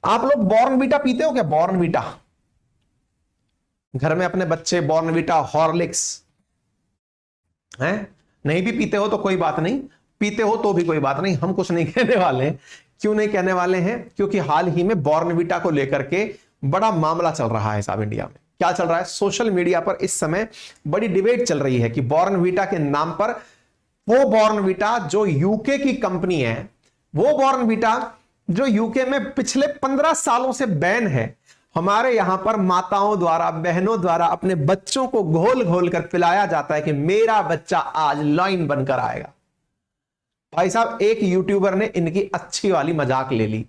आप लोग बॉर्नवीटा पीते हो क्या? बॉर्नवीटा घर में अपने बच्चे बॉर्नवीटा हॉर्लिक्स हैं? नहीं भी पीते हो तो कोई बात नहीं, पीते हो तो भी कोई बात नहीं, हम कुछ नहीं कहने वाले। क्यों नहीं कहने वाले हैं? क्योंकि हाल ही में बॉर्नवीटा को लेकर के बड़ा मामला चल रहा है साहब इंडिया में। क्या चल रहा है? सोशल मीडिया पर इस समय बड़ी डिबेट चल रही है कि बॉर्नवीटा के नाम पर वो बॉर्नवीटा जो यूके की कंपनी है, वो बॉर्नवीटा जो यूके में पिछले 15 सालों से बैन है, हमारे यहां पर माताओं द्वारा बहनों द्वारा अपने बच्चों को घोल घोल कर पिलाया जाता है कि मेरा बच्चा आज लाइन बनकर आएगा। भाई साहब एक यूट्यूबर ने इनकी अच्छी वाली मजाक ले ली।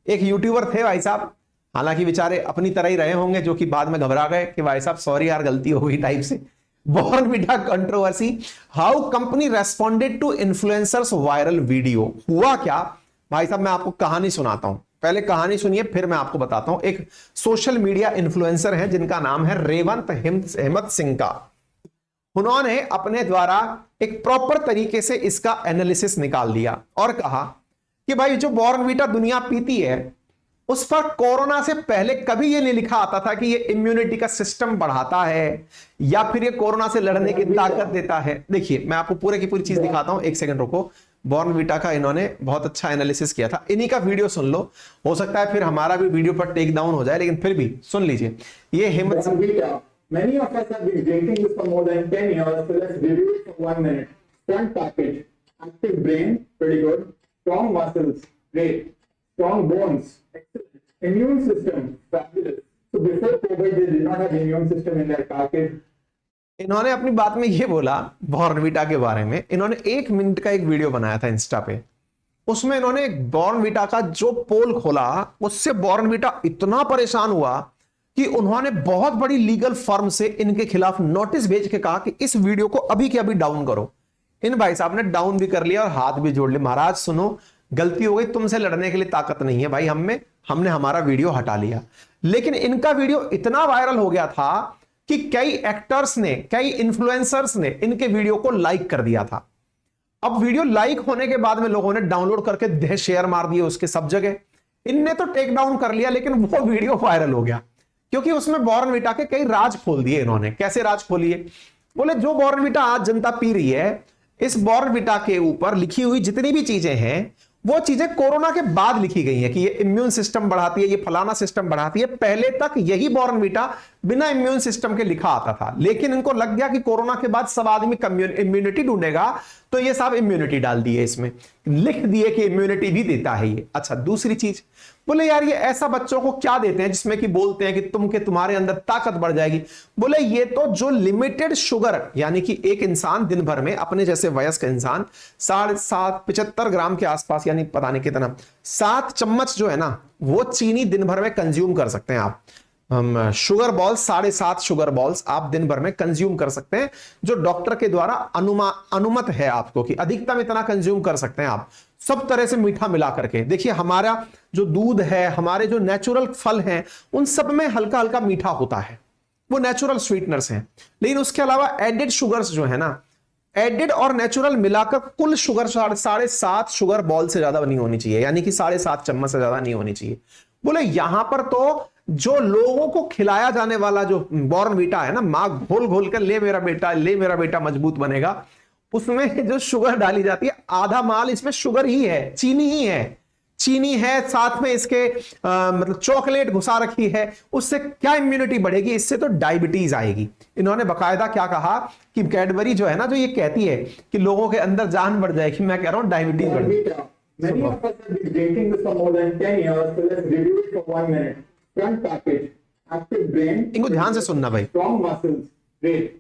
एक यूट्यूबर थे भाई साहब, हालांकि बेचारे अपनी तरह ही रहे होंगे, जो कि बाद में घबरा गए कि भाई साहब सॉरी यार गलती हो गई टाइप से। Bournvita controversy, how company responded to influencers viral video. हुआ क्या भाई साहब, मैं आपको कहानी सुनाता हूं। पहले कहानी सुनिए फिर मैं आपको बताता हूं। एक सोशल मीडिया इन्फ्लुएंसर है जिनका नाम है रेवंत हेमंत सिंह का। उन्होंने अपने द्वारा एक प्रॉपर तरीके से इसका एनालिसिस निकाल दिया और कहा कि भाई जो बॉर्नवीटा दुनिया पीती है उस पर कोरोना से पहले कभी ये नहीं लिखा आता था कि ये इम्यूनिटी का सिस्टम बढ़ाता है या फिर ये कोरोना से लड़ने की ताकत देता है। देखिए मैं आपको पूरे की पूरी चीज दिखाता हूं, एक सेकंड रुको। बॉर्नवीटा का इन्होंने बहुत अच्छा एनालिसिस किया था, इन्हीं का वीडियो सुन लो। हो सकता है फिर हमारा भी वीडियो पर टेक डाउन हो जाए, लेकिन फिर भी सुन लीजिए। ये Hemant Many of us have been drinking this for more than 10 years, so let's review it for 1 minute. Front package, active brain, pretty good. Strong muscles, great. Strong bones, excellent. Immune system, fabulous. So before COVID, they did not have immune system in their package. इन्होंने अपनी बात में ये बोला Bournvita के बारे में। इन्होंने 1 मिनट का एक वीडियो बनाया था इंस्टा पे, उसमें इन्होंने बॉर्नवीटा का जो पोल खोला उससे बॉर्नवीटा इतना परेशान हुआ कि उन्होंने बहुत बड़ी लीगल फर्म से इनके खिलाफ नोटिस भेज के कहा कि इस वीडियो को अभी के अभी डाउन करो। इन भाई साहब ने डाउन भी कर लिया और हाथ भी जोड़ लिया, महाराज सुनो गलती हो गई, तुमसे लड़ने के लिए ताकत नहीं है भाई, हमने हमारा वीडियो हटा लिया। लेकिन इनका वीडियो इतना वायरल हो गया था कि कई एक्टर्स ने, कई इन्फ्लुएंसर्स ने इनके वीडियो को लाइक कर दिया था। अब वीडियो लाइक होने के बाद में लोगों ने डाउनलोड करके शेयर मार दिए उसके सब जगह। इनने तो टेक डाउन कर लिया लेकिन वो वीडियो वायरल हो गया क्योंकि उसमें बॉर्नवीटा के कई राज खोल दिए इन्होंने। कैसे राज खोलिए? बोले जो बॉर्नवीटा आज जनता पी रही है, इस बॉर्नवीटा के ऊपर लिखी हुई जितनी भी चीजें हैं वो चीजें कोरोना के बाद लिखी गई हैं कि ये इम्यून सिस्टम बढ़ाती है, ये फलाना सिस्टम बढ़ाती है। पहले तक यही बॉर्नवीटा बिना इम्यून सिस्टम के लिखा आता था, लेकिन इनको लग गया कि कोरोना के बाद सब आदमी इम्यूनिटी ढूंढेगा तो ये सब इम्यूनिटी डाल दिए, इसमें लिख दिए कि इम्यूनिटी भी देता है ये। अच्छा दूसरी चीज, बोले यार ये ऐसा बच्चों को क्या देते हैं जिसमें कि बोलते हैं कि तुम्हारे अंदर ताकत बढ़ जाएगी। बोले ये तो जो लिमिटेड शुगर, यानी कि एक इंसान दिन भर में, अपने जैसे वयस्क इंसान 75 ग्राम के आसपास, यानी पता नहीं कितना, 7 चम्मच जो है ना वो चीनी दिन भर में कंज्यूम कर सकते हैं आप। शुगर बॉल्स, 7.5 शुगर बॉल्स आप दिन भर में कंज्यूम कर सकते हैं, जो डॉक्टर के द्वारा अनुमत है आपको कि अधिकतम इतना कंज्यूम कर सकते हैं आप, सब तरह से मीठा मिला करके। देखिए हमारा जो दूध है, हमारे जो नेचुरल फल हैं, उन सब में हल्का हल्का मीठा होता है, वो नेचुरल स्वीटनर्स हैं। लेकिन उसके अलावा एडेड शुगर्स जो है ना, एडेड और नेचुरल मिलाकर कुल शुगर 7.5 शुगर बॉल से ज्यादा नहीं होनी चाहिए, यानी कि 7.5 चम्मच से ज्यादा नहीं होनी चाहिए। बोले यहां पर तो जो लोगों को खिलाया जाने वाला जो बॉर्नवीटा है ना, मां घोल घोल कर ले मेरा बेटा मजबूत बनेगा, उसमें जो शुगर डाली जाती है, आधा माल इसमें शुगर ही है, चीनी है, साथ में इसके मतलब चॉकलेट घुसा रखी है। उससे क्या इम्यूनिटी बढ़ेगी? इससे तो डायबिटीज आएगी। इन्होंने बकायदा क्या कहा कि कैडबरी जो है ना, जो ये कहती है कि लोगों के अंदर जान बढ़ जाएगी, मैं कह रहा हूं डायबिटीज बढ़ेगी। Many of us have been drinking this for more than 10 years, so let's review it for 1 minute. Front package, active brain. इनको ध्यान से सुनना भाई। Strong muscles, great.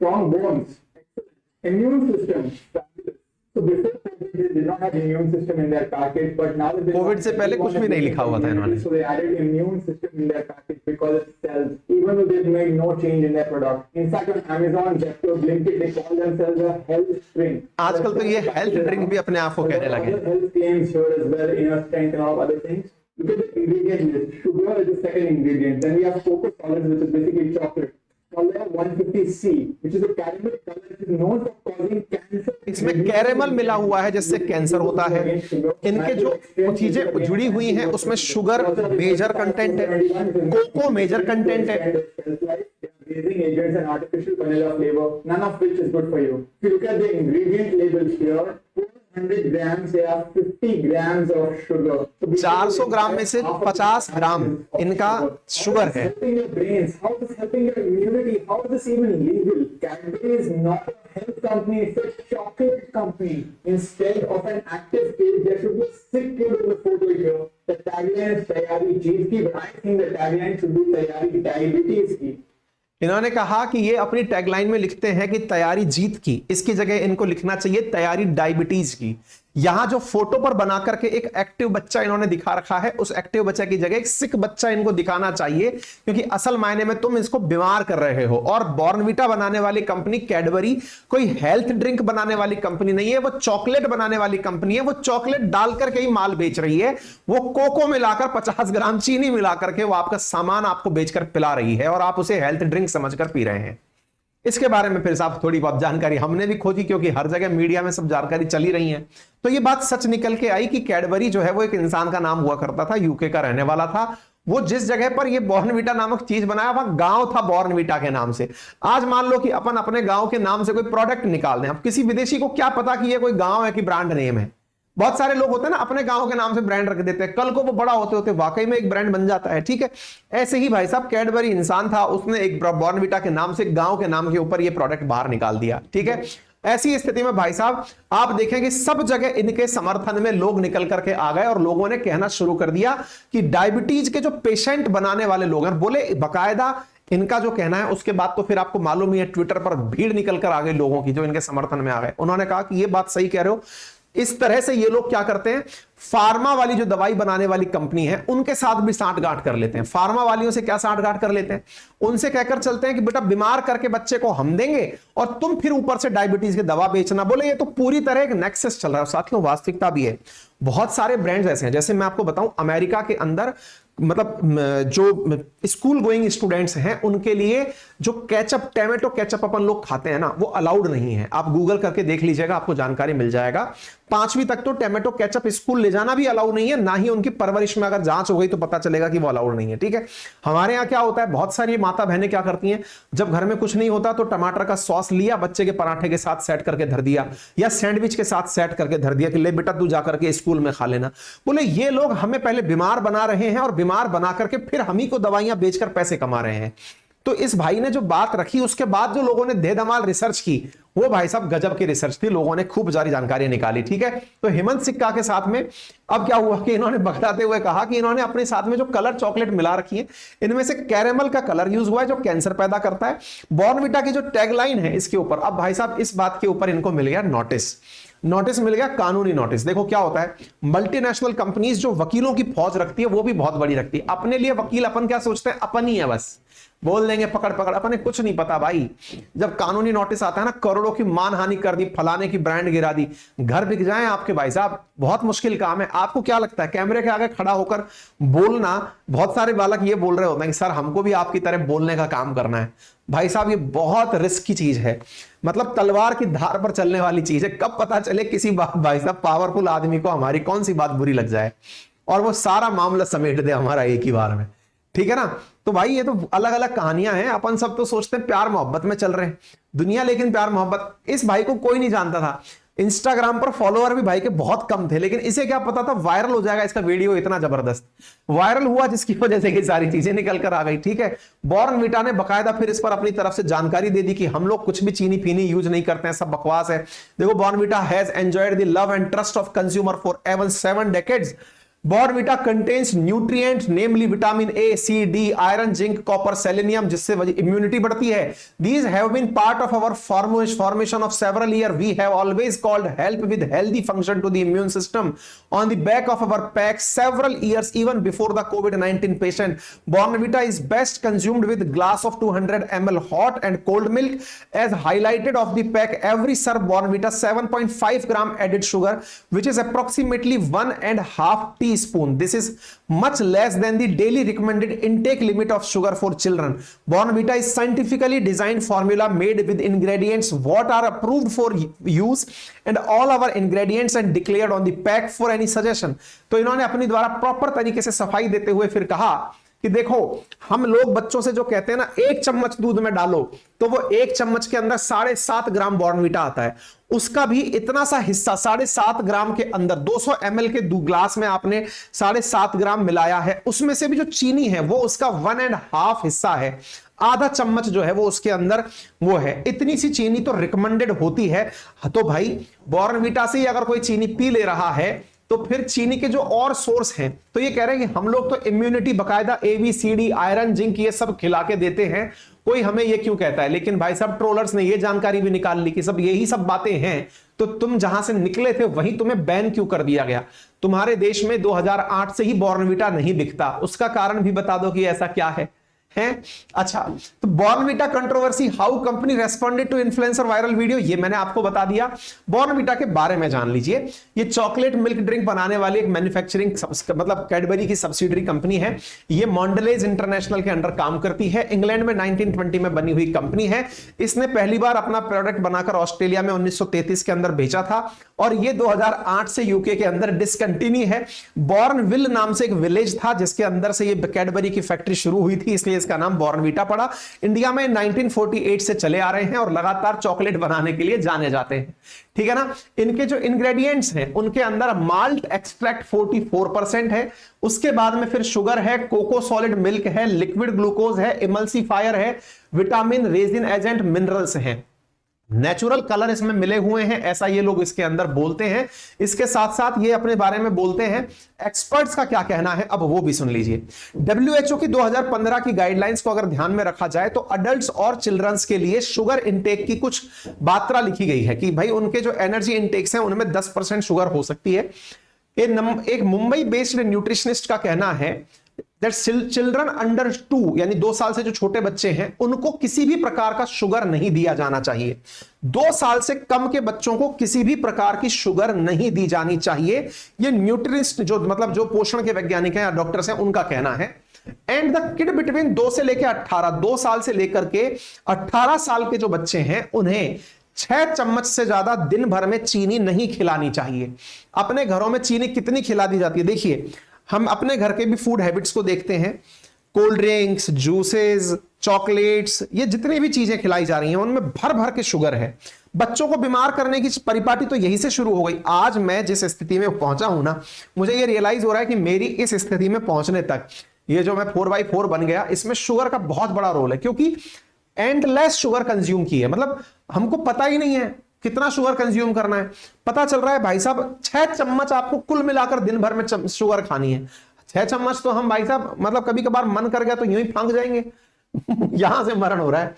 Strong bones, excellent. Immune system, fabulous. So before COVID, they did not have immune system in their package, but now that COVID से पहले कुछ भी नहीं लिखा हुआ था इन्होंने। So they added immune system in their package because it sells, even though they've made no change in their product. In fact, on Amazon, Zepto, Blinkit, they call themselves a health drink. आजकल तो ये health drink भी अपने आप को कहने lage. Health claims here as well, inner strength and all other things. Look at the ingredient list. Sugar is the second ingredient. Then we have cocoa solids, which is basically chocolate. color 150C, which is a caramel color which is known for causing cancer. इसमें caramel मिला हुआ है जिससे cancer होता है। इनके जो चीजें जुड़ी हुई हैं उसमें शुगर मेजर कंटेंट है, कोको मेजर कंटेंट है। Raising agents and artificial vanilla flavor, none of which is good for you. If you look at the ingredient labels here, 400 grams, they have 50 grams of sugar. 400 ग्राम में से 50 ग्राम इनका sugar है। Helping your brains, how is this helping your immunity? How is this even legal? Cadbury is not a health company, it's a chocolate company. Instead of an active kid, there should be a sick kid in the photo here. The tagline is तैयारी जीत की, but I think the tagline should be तैयारी diabetes की। इन्होंने कहा कि ये अपनी tagline में लिखते हैं कि तैयारी जीत की, इसकी जगह इनको लिखना चाहिए तैयारी डायबिटीज की। यहां जो फोटो पर बना करके एक एक्टिव बच्चा इन्होंने दिखा रखा है, उस एक्टिव बच्चे की जगह एक सिक बच्चा इनको दिखाना चाहिए, क्योंकि असल मायने में तुम इसको बीमार कर रहे हो। और बॉर्नविटा बनाने वाली कंपनी कैडबरी कोई हेल्थ ड्रिंक बनाने वाली कंपनी नहीं है, वो चॉकलेट बनाने वाली कंपनी है। वो चॉकलेट डालकर के ही माल बेच रही है, वो कोको मिलाकर 50 ग्राम चीनी मिलाकर के वो आपका सामान आपको बेचकर पिला रही है और आप उसे हेल्थ ड्रिंक समझकर पी रहे हैं। इसके बारे में फिर साहब थोड़ी बहुत जानकारी हमने भी खोजी, क्योंकि हर जगह मीडिया में सब जानकारी चली रही है। तो ये बात सच निकल के आई कि कैडबरी जो है वो एक इंसान का नाम हुआ करता था, यूके का रहने वाला था। वो जिस जगह पर ये बॉर्नविटा नामक चीज बनाया वहां गांव था बॉर्नविटा के नाम से। आज मान लो कि अपन अपने गांव के नाम से कोई प्रोडक्ट निकाल दें, अब किसी विदेशी को क्या पता कि ये कोई गांव है कि ब्रांड नेम है। बहुत सारे लोग होते हैं ना अपने गांव के नाम से ब्रांड रख देते हैं, कल को वो बड़ा होते होते वाकई में एक ब्रांड बन जाता है। ठीक है, ऐसे ही भाई साहब कैडबरी इंसान था, उसने एक बॉर्नविटा के नाम से गांव के नाम के ऊपर ये प्रोडक्ट बाहर निकाल दिया। ठीक है, ऐसी स्थिति में भाई साहब आप देखें कि सब जगह इनके समर्थन में लोग निकल करके आ गए और लोगों ने कहना शुरू कर दिया कि डायबिटीज के जो पेशेंट बनाने वाले लोग हैं, बोले बाकायदा इनका जो कहना है, उसके बाद तो फिर आपको मालूम ही है ट्विटर पर भीड़ निकल कर आ गई लोगों की जो इनके समर्थन में आ गए। उन्होंने कहा कि ये बात सही कह रहे हो। इस तरह से ये लोग क्या करते हैं, फार्मा वाली जो दवाई बनाने वाली कंपनी है उनके साथ भी सांठगांठ कर लेते हैं। फार्मा वालियों से क्या सांठगांठ कर लेते हैं, उनसे कहकर चलते हैं कि बेटा बीमार करके बच्चे को हम देंगे और तुम फिर ऊपर से डायबिटीज की दवा बेचना। बोले ये तो पूरी तरह एक नेक्सस चल रहा है। साथियों वास्तविकता भी है, बहुत सारे ब्रांड्स ऐसे हैं। जैसे मैं आपको बताऊं, अमेरिका के अंदर मतलब जो स्कूल गोइंग स्टूडेंट्स हैं उनके लिए जो केचप, टोमेटो केचप अपन लोग खाते हैं ना, वो अलाउड नहीं है। आप गूगल करके देख लीजिएगा, आपको जानकारी मिल जाएगा। 5वीं तक तो टोमेटो केचप स्कूल ले जाना भी अलाउड नहीं है, ना ही उनकी परवरिश में अगर जांच हो गई तो पता चलेगा कि वो अलाउड नहीं है। ठीक है, हमारे यहाँ क्या होता है, बहुत सारी माता बहनें क्या करती हैं, जब घर में कुछ नहीं होता तो टमाटर का सॉस लिया, बच्चे के पराठे के साथ सेट करके धर दिया या सैंडविच के साथ सेट करके धर दिया कि ले बेटा तू जाकर के स्कूल में खा लेना। बोले ये लोग हमें पहले बीमार बना रहे हैं और बीमार बना करके फिर हम ही को दवाइयां बेचकर पैसे कमा रहे हैं। तो इस भाई ने जो बात रखी, उसके बाद जो लोगों ने धमाल रिसर्च की, वो भाई साहब गजब की रिसर्च थी, लोगों ने खूब सारी जानकारी निकाली। ठीक है, तो हेमंत सिक्का के साथ में अब क्या हुआ कि इन्होंने बगलाते हुए कहा कि इन्होंने अपने साथ में जो कलर चॉकलेट मिला रखी है, इनमें से कैरेमल का कलर यूज हुआ है जो कैंसर पैदा करता है। बॉर्नविटा की जो टैगलाइन है इसके ऊपर, अब भाई साहब इस बात के ऊपर इनको मिल गया नोटिस मिल गया, कानूनी नोटिस। देखो क्या होता है, मल्टीनेशनल कंपनीज जो वकीलों की फौज रखती है वो भी बहुत बड़ी रखती है। अपने लिए वकील अपन क्या सोचते हैं, अपन ही है, बस बोल देंगे पकड़ पकड़, अपने कुछ नहीं पता भाई। जब कानूनी नोटिस आता है ना, करोड़ों की मानहानि कर दी, फलाने की ब्रांड गिरा दी, घर बिक जाए आपके भाई साहब, बहुत मुश्किल काम है। आपको क्या लगता है कैमरे के आगे खड़ा होकर बोलना, बहुत सारे बालक ये बोल रहे होते हैं कि सर हमको भी आपकी तरह बोलने का काम करना है। भाई साहब ये बहुत रिस्क की चीज है, मतलब तलवार की धार पर चलने वाली चीज है। कब पता चले किसी भाई साहब पावरफुल आदमी को हमारी कौन सी बात बुरी लग जाए और वो सारा मामला समेट दे हमारा एक ही बार में। ठीक है ना, तो भाई ये तो अलग अलग कहानियां हैं। अपन सब तो सोचते हैं प्यार मोहब्बत में चल रहे हैं दुनिया, लेकिन प्यार मोहब्बत, इस भाई को कोई नहीं जानता था। इंस्टाग्राम पर फॉलोअर भी भाई के बहुत कम थे, लेकिन इसे क्या पता था वायरल हो जाएगा इसका वीडियो, इतना जबरदस्त वायरल हुआ जिसकी वजह से ये सारी चीजें निकल कर आ गई। ठीक है, बॉर्नविटा ने बकायदा फिर इस पर अपनी तरफ से जानकारी दे दी कि हम लोग कुछ भी चीनी फीनी यूज नहीं करते हैं, सब बकवास है। देखो, Bournvita has enjoyed the love and trust of consumer for even 7 decades. Bornvita contains nutrients namely vitamin A, C, D, iron, zinc, copper, selenium, जिससे इम्यूनिटी बढ़ती है। These have been part of our formation of several years. We have always called help with healthy function to the immune system on the back of our pack several years even before the COVID-19 patient. Bornvita is best consumed with glass of 200 ml hot and cold milk. As highlighted of the pack, every serve Bornvita 7.5 gram added sugar, which is approximately 1.5 teaspoon teaspoon. This is much less than the daily recommended intake limit of sugar for children. Bornvita is scientifically designed formula made with ingredients what are approved for use and all our ingredients and declared on the pack for any suggestion. तो इन्होंने अपनी द्वारा proper तरीके से सफाई देते हुए फिर कहा कि देखो, हम लोग बच्चों से जो कहते हैं ना 1 चम्मच दूध में डालो, तो वो 1 चम्मच के अंदर 7.5 ग्राम बॉर्नवीटा आता है। उसका भी इतना सा हिस्सा 7.5 ग्राम के अंदर 200 ml के ग्लास में आपने 7.5 ग्राम मिलाया है, उसमें से भी जो चीनी है वो उसका 1.5 हिस्सा है, आधा चम्मच जो है वो उसके अंदर वो है। इतनी सी चीनी तो रिकमेंडेड होती है। तो भाई बॉर्नवीटा से ही अगर कोई चीनी पी ले रहा है तो फिर चीनी के जो और सोर्स हैं, तो ये कह रहे हैं कि हम लोग तो इम्यूनिटी बकायदा ABCD आयरन जिंक ये सब खिला के देते हैं, कोई हमें ये क्यों कहता है। लेकिन भाई साहब ट्रोलर्स ने ये जानकारी भी निकाल ली कि सब यही सब बातें हैं, तो तुम जहां से निकले थे वहीं तुम्हें बैन क्यों कर दिया गया। तुम्हारे देश में 2008 से ही बॉर्नवीटा नहीं बिकता, उसका कारण भी बता दो कि ऐसा क्या है। अच्छा, तो Bournvita controversy, how company responded to influencer viral video, ये मैंने आपको बता दिया। बॉर्नवीटा के बारे में जान लीजिए। ये चॉकलेट मिल्क ड्रिंक बनाने वाली एक मैन्युफैक्चरिंग मतलब कैडबरी की सब्सिडरी कंपनी है। ये मॉन्डलेज इंटरनेशनल के अंडर काम करती है। इंग्लैंड में 1920 में बनी हुई कंपनी है। इसने पहली बार अपना प्रोडक्ट बनाकर ऑस्ट्रेलिया में 1933 के अंदर बेचा था और ये 2008 से यूके के अंदर डिसकंटिन्यू है। बॉर्नविल नाम से एक विलेज था जिसके अंदर से ये कैडबरी की फैक्ट्री शुरू हुई थी, इसलिए इसका नाम बॉर्नवीटा पड़ा। इंडिया में 1948 से चले आ रहे हैं और लगातार चॉकलेट बनाने के लिए जाने जाते हैं, ठीक है ना। इनके जो इंग्रेडिएंट्स हैं उनके अंदर माल्ट एक्सट्रैक्ट 44% है, उसके बाद में फिर शुगर है, कोको सॉलिड मिल्क है, लिक्विड ग्लूकोज है, इमल्सिफायर है, विटामिन, रेजिन एजेंट, मिनरल्स हैं, नेचुरल कलर इसमें मिले हुए हैं, ऐसा ये लोग इसके अंदर बोलते हैं। इसके साथ साथ ये अपने बारे में बोलते हैं। एक्सपर्ट्स का क्या कहना है अब वो भी सुन लीजिए। WHO की 2015 की गाइडलाइंस को अगर ध्यान में रखा जाए तो अडल्ट्स और चिल्ड्रंस के लिए शुगर इंटेक की कुछ मात्रा लिखी गई है कि भाई उनके जो एनर्जी इंटेक्स हैं उनमें 10% शुगर हो सकती है। एक मुंबई बेस्ड न्यूट्रिशनिस्ट का कहना है चिल्ड्रन अंडर 2 यानी 2 साल से जो छोटे बच्चे हैं उनको किसी भी प्रकार का शुगर नहीं दिया जाना चाहिए। 2 साल से कम के बच्चों को किसी भी प्रकार की शुगर नहीं दी जानी चाहिए। ये न्यूट्रिशनिस्ट जो मतलब जो पोषण के वैज्ञानिक हैं या डॉक्टर्स हैं उनका कहना है। एंड द किड बिटवीन 2 से लेकर 18, 2 साल से लेकर के 18 साल के जो बच्चे हैं उन्हें 6 चम्मच से ज्यादा दिन भर में चीनी नहीं खिलानी चाहिए। अपने घरों में चीनी कितनी खिला दी जाती है, देखिए हम अपने घर के भी फूड हैबिट्स को देखते हैं। कोल्ड ड्रिंक्स, जूसेस, चॉकलेट्स, ये जितनी भी चीजें खिलाई जा रही हैं उनमें भर भर के शुगर है। बच्चों को बीमार करने की परिपाटी तो यही से शुरू हो गई। आज मैं जिस स्थिति में पहुंचा हूं ना, मुझे ये रियलाइज हो रहा है कि मेरी इस स्थिति में पहुंचने तक ये जो मैं 4x4 बन गया, इसमें शुगर का बहुत बड़ा रोल है, क्योंकि एंडलेस शुगर कंज्यूम की है। मतलब हमको पता ही नहीं है कितना शुगर कंज्यूम करना है। पता चल रहा है भाई साहब 6 चम्मच आपको कुल मिलाकर दिन भर में शुगर खानी है। 6 चम्मच तो हम भाई साहब मतलब कभी कभार मन कर गया तो यूं ही फांक जाएंगे यहां से मरण हो रहा है।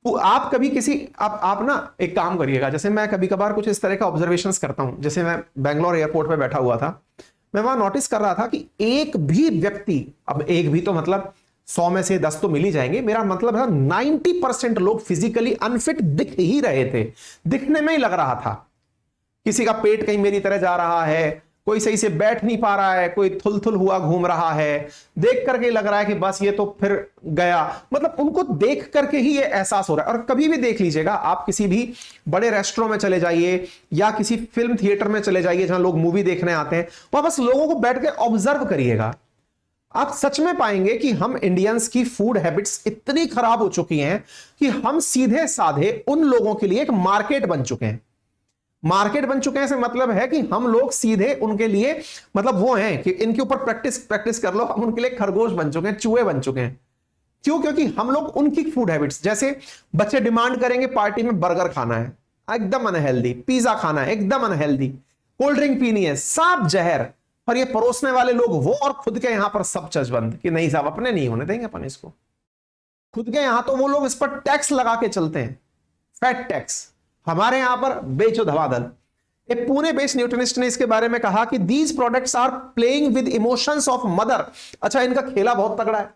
तो आप कभी किसी आप ना एक काम करिएगा, जैसे मैं कभी कभार कुछ इस तरह का ऑब्जर्वेशंस करता हूं। जैसे मैं बेंगलोर एयरपोर्ट पे बैठा हुआ था, मैं वहां नोटिस कर रहा था कि एक भी व्यक्ति, अब एक भी तो मतलब 100 में से 10 तो मिल ही जाएंगे, मेरा मतलब है 90% लोग फिजिकली अनफिट दिख ही रहे थे। दिखने में ही लग रहा था। किसी का पेट कहीं मेरी तरह जा रहा है, कोई सही से बैठ नहीं पा रहा है, कोई थुल हुआ घूम रहा है, देख करके लग रहा है कि बस ये तो फिर गया। मतलब उनको देख करके ही ये एहसास हो रहा है। और कभी भी देख लीजिएगा, आप किसी भी बड़े रेस्टोरेंट में चले जाइए या किसी फिल्म थिएटर में चले जाइए जहां लोग मूवी देखने आते हैं, वहां बस लोगों को बैठ के ऑब्जर्व करिएगा, आप सच में पाएंगे कि हम इंडियंस की फूड हैबिट्स इतनी खराब हो चुकी हैं कि हम सीधे साधे उन लोगों के लिए एक मार्केट बन चुके हैं। मार्केट बन चुके हैं से मतलब है कि हम लोग सीधे उनके लिए मतलब वो हैं कि इनके ऊपर प्रैक्टिस कर लो, हम उनके लिए खरगोश बन चुके हैं, चूहे बन चुके हैं। क्यों? क्योंकि हम लोग उनकी फूड हैबिट्स, जैसे बच्चे डिमांड करेंगे पार्टी में बर्गर खाना है, एकदम अनहेल्दी, पिज्जा खाना है, एकदम अनहेल्दी, कोल्ड ड्रिंक पीनी है, सब जहर। और ये परोसने वाले लोग वो और खुद के यहां पर सब चचबंद कि नहीं साहब अपने नहीं होने देंगे अपन इसको। खुद के यहां तो वो लोग इस पर टैक्स लगा के चलते हैं, फैट टैक्स। हमारे यहां पर बेचो धवाधन। एक पुणे बेस्ड न्यूट्रिशनिस्ट ने इसके बारे में कहा कि these products are playing with emotions of mother. अच्छा, इनका खेला बहुत तगड़ा है।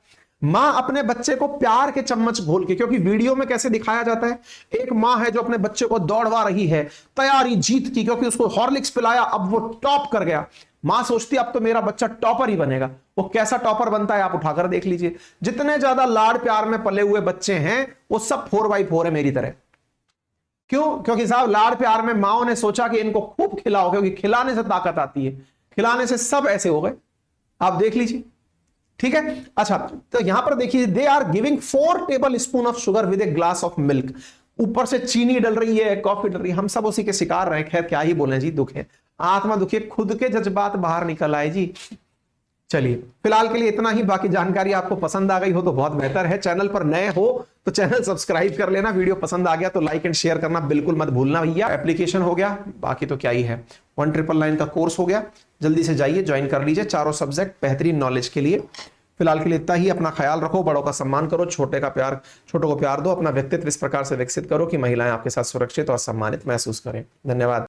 मां अपने बच्चे को प्यार के चम्मच घोल के, क्योंकि वीडियो में कैसे दिखाया जाता है, एक मां है जो अपने बच्चे को दौड़वा रही है, तैयारी जीत की, क्योंकि उसको हॉर्लिक्स पिलाया, अब वो टॉप कर गया। मां सोचती है अब तो मेरा बच्चा टॉपर ही बनेगा। वो कैसा टॉपर बनता है आप उठाकर देख लीजिए। जितने ज्यादा लाड़ प्यार में पले हुए बच्चे हैं वो सब 4x4 है मेरी तरह। क्यों? क्योंकि साहब लाड़ प्यार में माओ ने सोचा कि इनको खूब खिलाओ, क्योंकि खिलाने से ताकत आती है, खिलाने से सब ऐसे हो गए। आप देख लीजिए, ठीक है। अच्छा, तो यहां पर देखिए, they are giving 4 tablespoon of sugar with a glass of milk. ऊपर से चीनी डल रही है, कॉफी डल रही है, हम सब उसी के शिकार रहे। खैर क्या ही बोले जी, दुख है, आत्मा दुखी, खुद के जज्बात बाहर निकल आए जी। चलिए फिलहाल के लिए इतना ही। बाकी जानकारी आपको पसंद आ गई हो तो बहुत बेहतर है। चैनल पर नए हो तो चैनल सब्सक्राइब कर लेना। वीडियो पसंद आ गया तो लाइक एंड शेयर करना बिल्कुल मत भूलना भैया। एप्लीकेशन हो गया, बाकी तो क्या ही है। 1999 का कोर्स हो गया, जल्दी से जाइए ज्वाइन कर लीजिए। चारों सब्जेक्ट बेहतरीन नॉलेज के लिए। फिलहाल के लिए इतना ही। अपना ख्याल रखो, बड़ों का सम्मान करो, छोटों को प्यार दो, अपना व्यक्तित्व इस प्रकार से विकसित करो कि महिलाएं आपके साथ सुरक्षित और सम्मानित महसूस करें। धन्यवाद।